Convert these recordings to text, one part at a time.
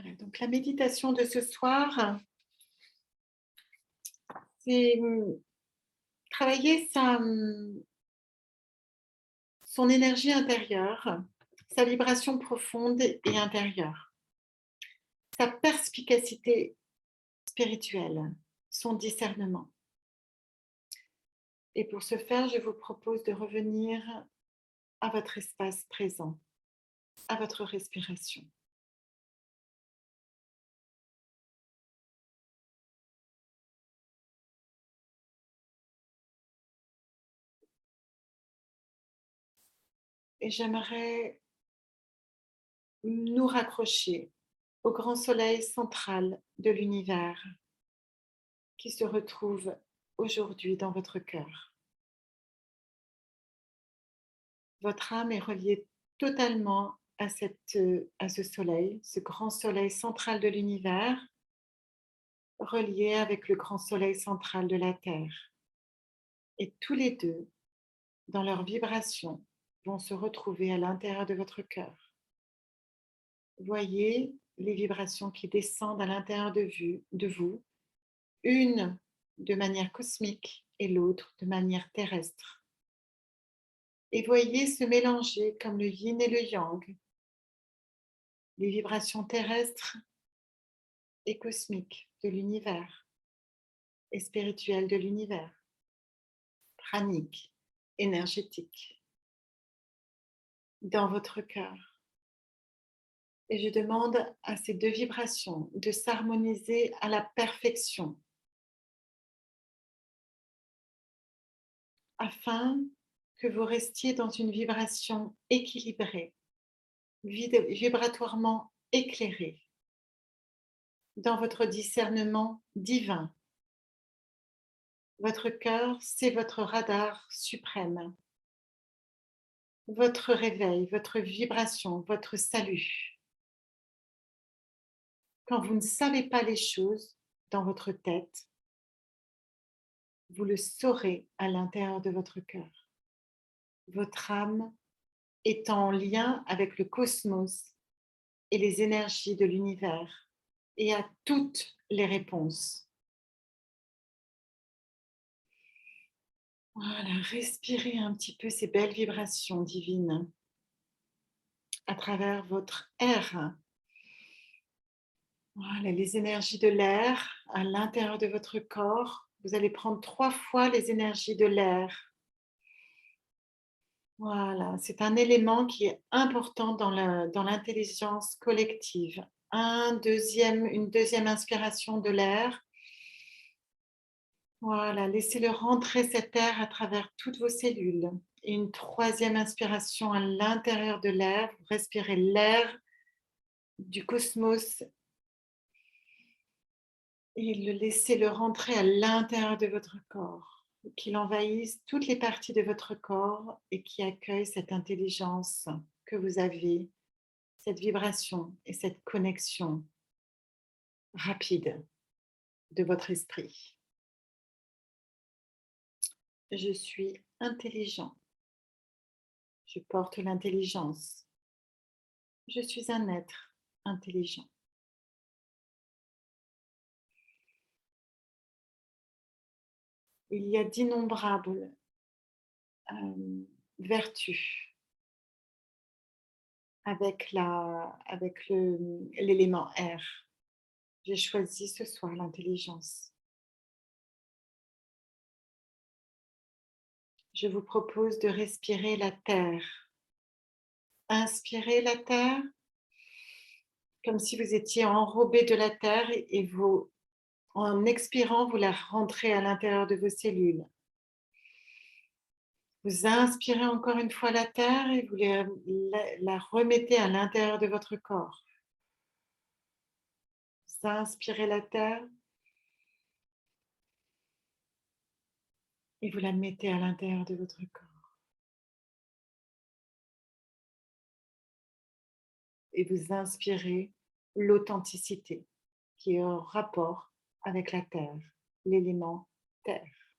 Voilà, donc la méditation de ce soir, c'est travailler son énergie intérieure, sa vibration profonde et intérieure, sa perspicacité spirituelle, son discernement. Et pour ce faire, je vous propose de revenir à votre espace présent, à votre respiration. Et j'aimerais nous raccrocher au grand soleil central de l'univers qui se retrouve aujourd'hui dans votre cœur. Votre âme est reliée totalement à ce soleil, ce grand soleil central de l'univers, relié avec le grand soleil central de la Terre. Et tous les deux, dans leur vibration, vont se retrouver à l'intérieur de votre cœur. Voyez les vibrations qui descendent à l'intérieur de vous, une de manière cosmique et l'autre de manière terrestre. Et voyez se mélanger comme le yin et le yang, les vibrations terrestres et cosmiques de l'univers et spirituelles de l'univers, pranique, énergétique, dans votre cœur. Et je demande à ces deux vibrations de s'harmoniser à la perfection afin que vous restiez dans une vibration équilibrée, vibratoirement éclairée, dans votre discernement divin. Votre cœur, c'est votre radar suprême, votre réveil, votre vibration, votre salut. Quand vous ne savez pas les choses dans votre tête, vous le saurez à l'intérieur de votre cœur. Votre âme est en lien avec le cosmos et les énergies de l'univers et a toutes les réponses. Voilà, respirez un petit peu ces belles vibrations divines à travers votre air. Voilà, les énergies de l'air à l'intérieur de votre corps. Vous allez prendre 3 fois les énergies de l'air. Voilà, c'est un élément qui est important dans l'intelligence collective. Une deuxième inspiration de l'air. Voilà, laissez-le rentrer cet air à travers toutes vos cellules. Et une troisième inspiration à l'intérieur de l'air. Vous respirez l'air du cosmos et laissez-le rentrer à l'intérieur de votre corps, qu'il envahisse toutes les parties de votre corps et qui accueille cette intelligence que vous avez, cette vibration et cette connexion rapide de votre esprit. Je suis intelligent. Je porte l'intelligence. Je suis un être intelligent. Il y a d'innombrables vertus avec l'élément air. J'ai choisi ce soir l'intelligence. Je vous propose de respirer la terre. Inspirez la terre comme si vous étiez enrobé de la terre et vous, en expirant, vous la rentrez à l'intérieur de vos cellules. Vous inspirez encore une fois la terre et vous la remettez à l'intérieur de votre corps. Vous inspirez la terre et vous la mettez à l'intérieur de votre corps. Et vous inspirez l'authenticité qui est en rapport avec la terre, l'élément terre.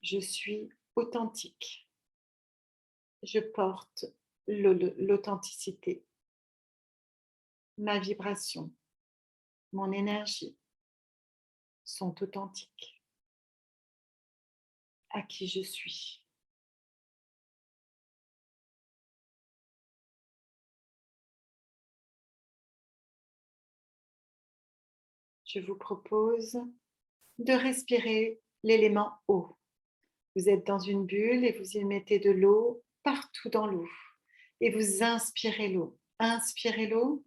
Je suis authentique. Je porte l'authenticité. ma vibration, mon énergie sont authentiques à qui je suis. Je vous propose de respirer l'élément eau. Vous êtes dans une bulle et vous y mettez de l'eau partout dans l'eau. Et vous inspirez l'eau. Inspirez l'eau.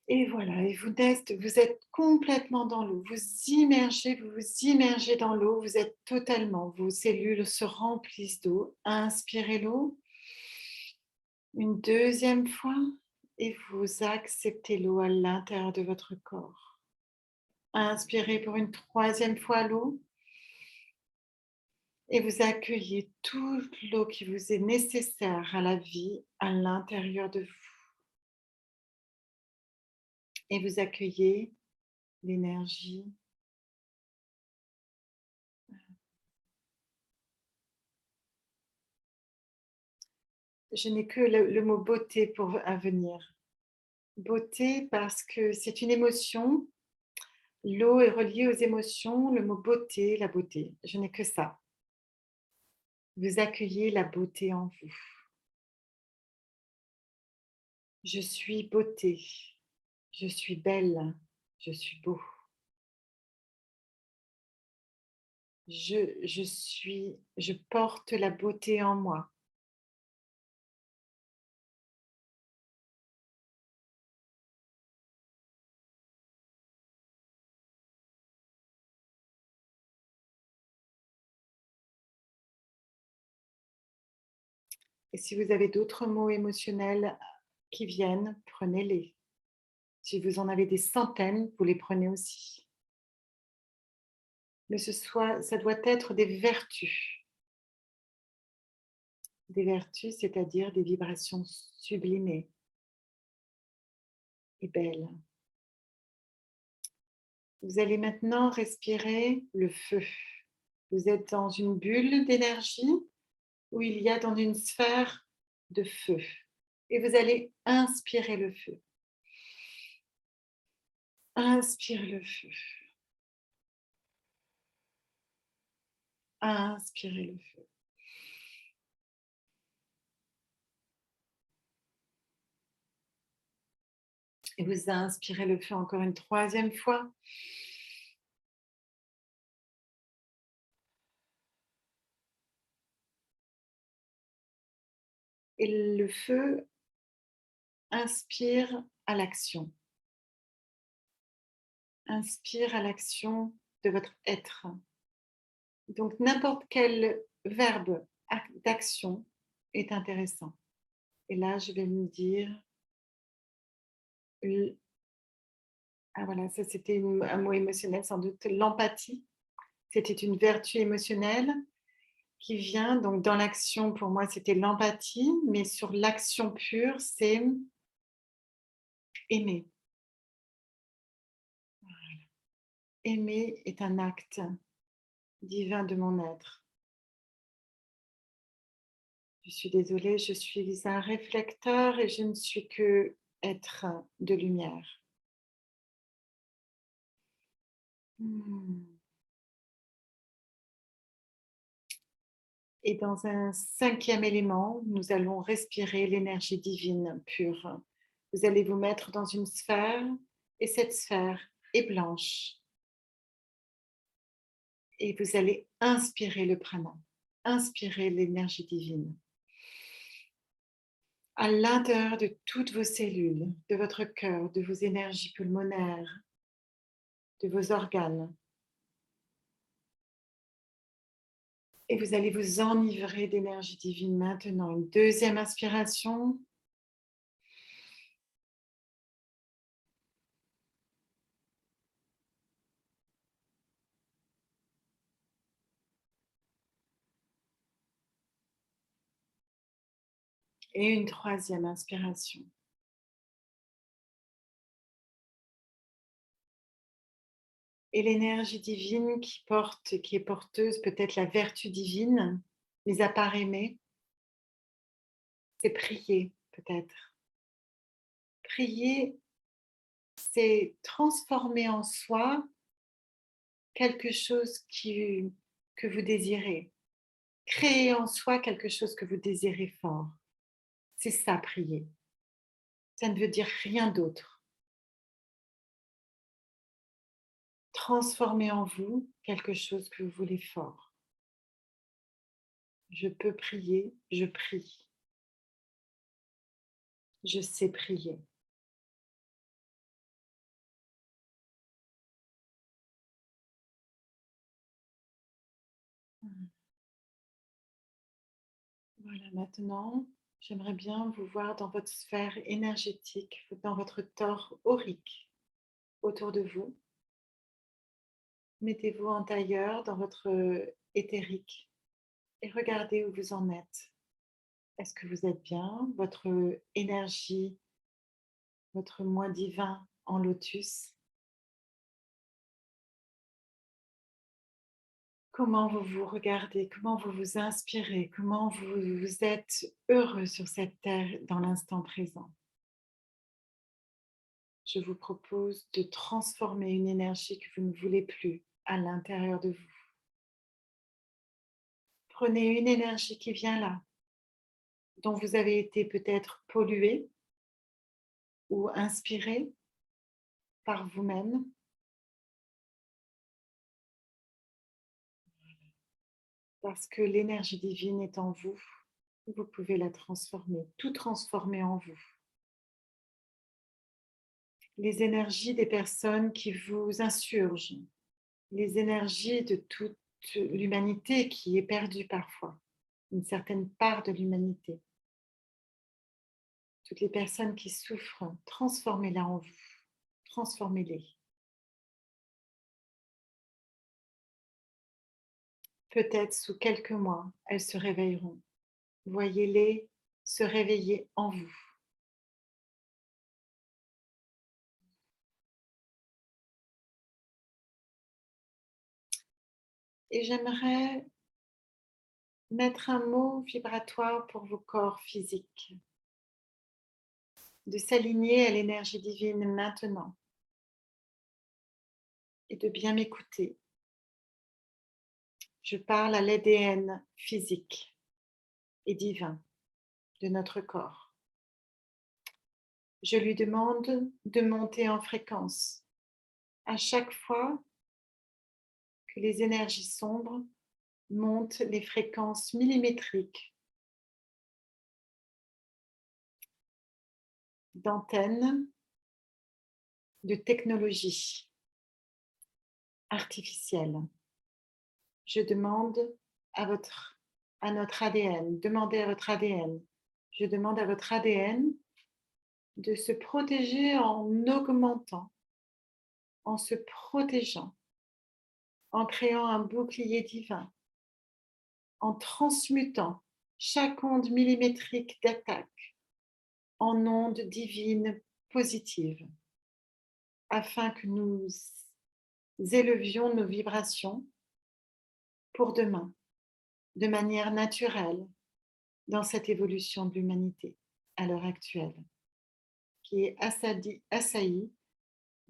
Et voilà, et vous êtes complètement dans l'eau. Vous vous immergez dans l'eau. Vous êtes totalement, vos cellules se remplissent d'eau. Inspirez l'eau. Une deuxième fois. Et vous acceptez l'eau à l'intérieur de votre corps. Inspirez pour une troisième fois l'eau. Et vous accueillez toute l'eau qui vous est nécessaire à la vie à l'intérieur de vous. Et vous accueillez l'énergie. Je n'ai que le mot beauté à venir. Beauté parce que c'est une émotion. L'eau est reliée aux émotions. Le mot beauté, la beauté. Je n'ai que ça. Vous accueillez la beauté en vous. Je suis beauté. Je suis belle. Je suis beau. Je porte la beauté en moi. Et si vous avez d'autres mots émotionnels qui viennent, prenez-les. Si vous en avez des centaines, vous les prenez aussi. Mais ça doit être des vertus. Des vertus, c'est-à-dire des vibrations sublimées et belles. Vous allez maintenant respirer le feu. Vous êtes dans une bulle d'énergie où il y a dans une sphère de feu. Et vous allez inspirer le feu. Inspirez le feu. Inspirez le feu. Et vous inspirez le feu encore une troisième fois. Et le feu inspire à l'action. Inspire à l'action de votre être. Donc n'importe quel verbe d'action est intéressant. Et là, je vais me dire, ah voilà, ça c'était un mot émotionnel sans doute, l'empathie. C'était une vertu émotionnelle qui vient, donc dans l'action, pour moi, c'était l'empathie, mais sur l'action pure, c'est aimer. Aimer est un acte divin de mon être. Je suis désolée, je suis un réflecteur et je ne suis que être de lumière. Et dans un cinquième élément, nous allons respirer l'énergie divine pure. Vous allez vous mettre dans une sphère et cette sphère est blanche. Et vous allez inspirer le prana, inspirer l'énergie divine à l'intérieur de toutes vos cellules, de votre cœur, de vos énergies pulmonaires, de vos organes. Et vous allez vous enivrer d'énergie divine maintenant. Une deuxième inspiration. Et une troisième inspiration. Et l'énergie divine qui est porteuse, peut-être la vertu divine, mis à part aimer, c'est prier. peut-être. Prier, c'est transformer en soi quelque chose que vous désirez. Créer en soi quelque chose que vous désirez fort. C'est ça, prier. Ça ne veut dire rien d'autre. Transformer en vous quelque chose que vous voulez fort. Je peux prier, je prie. Je sais prier. Voilà, maintenant, j'aimerais bien vous voir dans votre sphère énergétique, dans votre torre aurique, autour de vous. Mettez-vous en tailleur dans votre éthérique et regardez où vous en êtes. Est-ce que vous êtes bien? Votre énergie, votre moi divin en lotus. Comment vous vous regardez? Comment vous vous inspirez? Comment vous êtes heureux sur cette terre dans l'instant présent? Je vous propose de transformer une énergie que vous ne voulez plus à l'intérieur de vous. Prenez une énergie qui vient là, dont vous avez été peut-être pollué ou inspiré par vous-même. Parce que l'énergie divine est en vous, vous pouvez la transformer, tout transformer en vous. Les énergies des personnes qui vous insurgent, les énergies de toute l'humanité qui est perdue parfois, une certaine part de l'humanité. Toutes les personnes qui souffrent, transformez-la en vous, transformez-les. Peut-être sous quelques mois, elles se réveilleront. Voyez-les se réveiller en vous. Et j'aimerais mettre un mot vibratoire pour vos corps physiques, de s'aligner à l'énergie divine maintenant et de bien m'écouter. Je parle à l'ADN physique et divin de notre corps. Je lui demande de monter en fréquence à chaque fois que les énergies sombres montent les fréquences millimétriques d'antennes de technologie artificielle. Je demande à notre ADN, demandez à votre ADN, je demande à votre ADN de se protéger en augmentant, en se protégeant, en créant un bouclier divin, en transmutant chaque onde millimétrique d'attaque en onde divine positive, afin que nous élevions nos vibrations pour demain, de manière naturelle, dans cette évolution de l'humanité à l'heure actuelle, qui est assaillie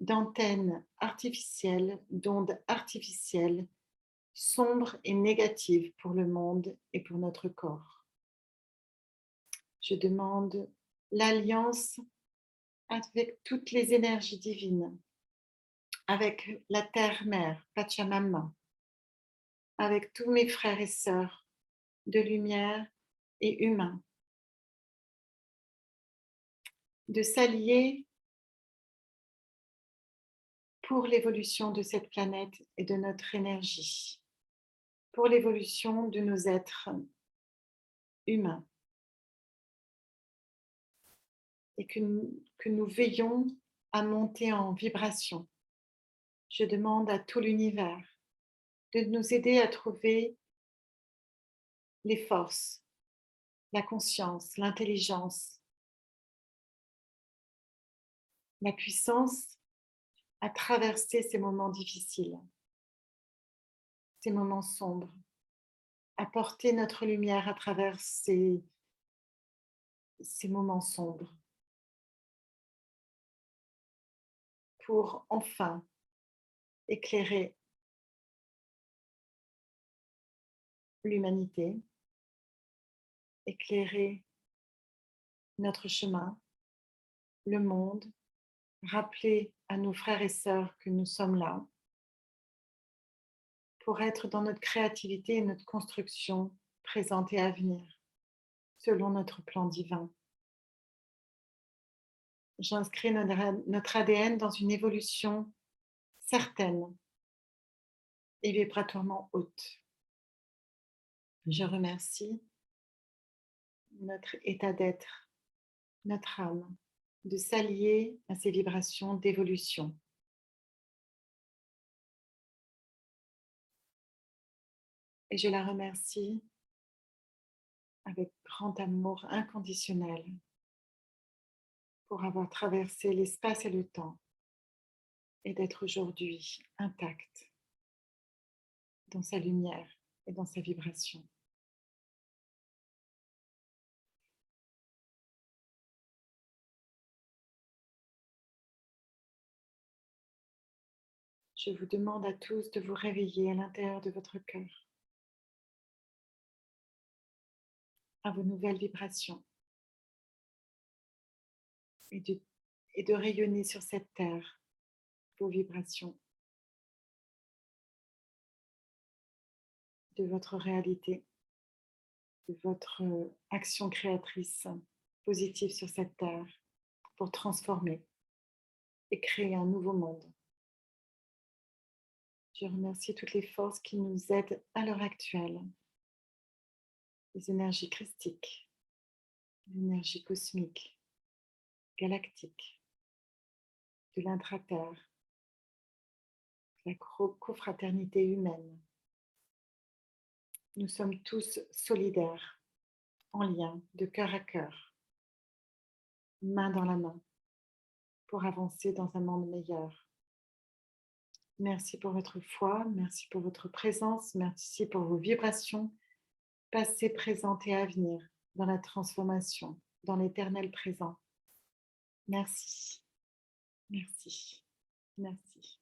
d'antennes artificielles, d'ondes artificielles, sombres et négatives pour le monde et pour notre corps. Je demande l'alliance avec toutes les énergies divines, avec la Terre-Mère, Pachamama, avec tous mes frères et sœurs de lumière et humains, de s'allier pour l'évolution de cette planète et de notre énergie, pour l'évolution de nos êtres humains, et que nous veillons à monter en vibration. Je demande à tout l'univers de nous aider à trouver les forces, la conscience, l'intelligence, la puissance à traverser ces moments difficiles, ces moments sombres, à porter notre lumière à travers ces moments sombres pour enfin éclairer l'humanité, éclairer notre chemin, le monde, rappeler à nos frères et sœurs que nous sommes là pour être dans notre créativité et notre construction présente et à venir, selon notre plan divin. J'inscris notre ADN dans une évolution certaine et vibratoirement haute. Je remercie notre état d'être, notre âme, de s'allier à ces vibrations d'évolution. Et je la remercie avec grand amour inconditionnel pour avoir traversé l'espace et le temps et d'être aujourd'hui intacte dans sa lumière et dans sa vibration. Je vous demande à tous de vous réveiller à l'intérieur de votre cœur, à vos nouvelles vibrations et de rayonner sur cette terre vos vibrations de votre réalité, de votre action créatrice positive sur cette terre pour transformer et créer un nouveau monde. Je remercie toutes les forces qui nous aident à l'heure actuelle, les énergies christiques, l'énergie cosmique, galactique, de l'intraterre, la cofraternité humaine. Nous sommes tous solidaires, en lien, de cœur à cœur, main dans la main, pour avancer dans un monde meilleur. Merci pour votre foi, merci pour votre présence, merci pour vos vibrations, passées, présentes et à venir, dans la transformation, dans l'éternel présent. Merci, merci, merci.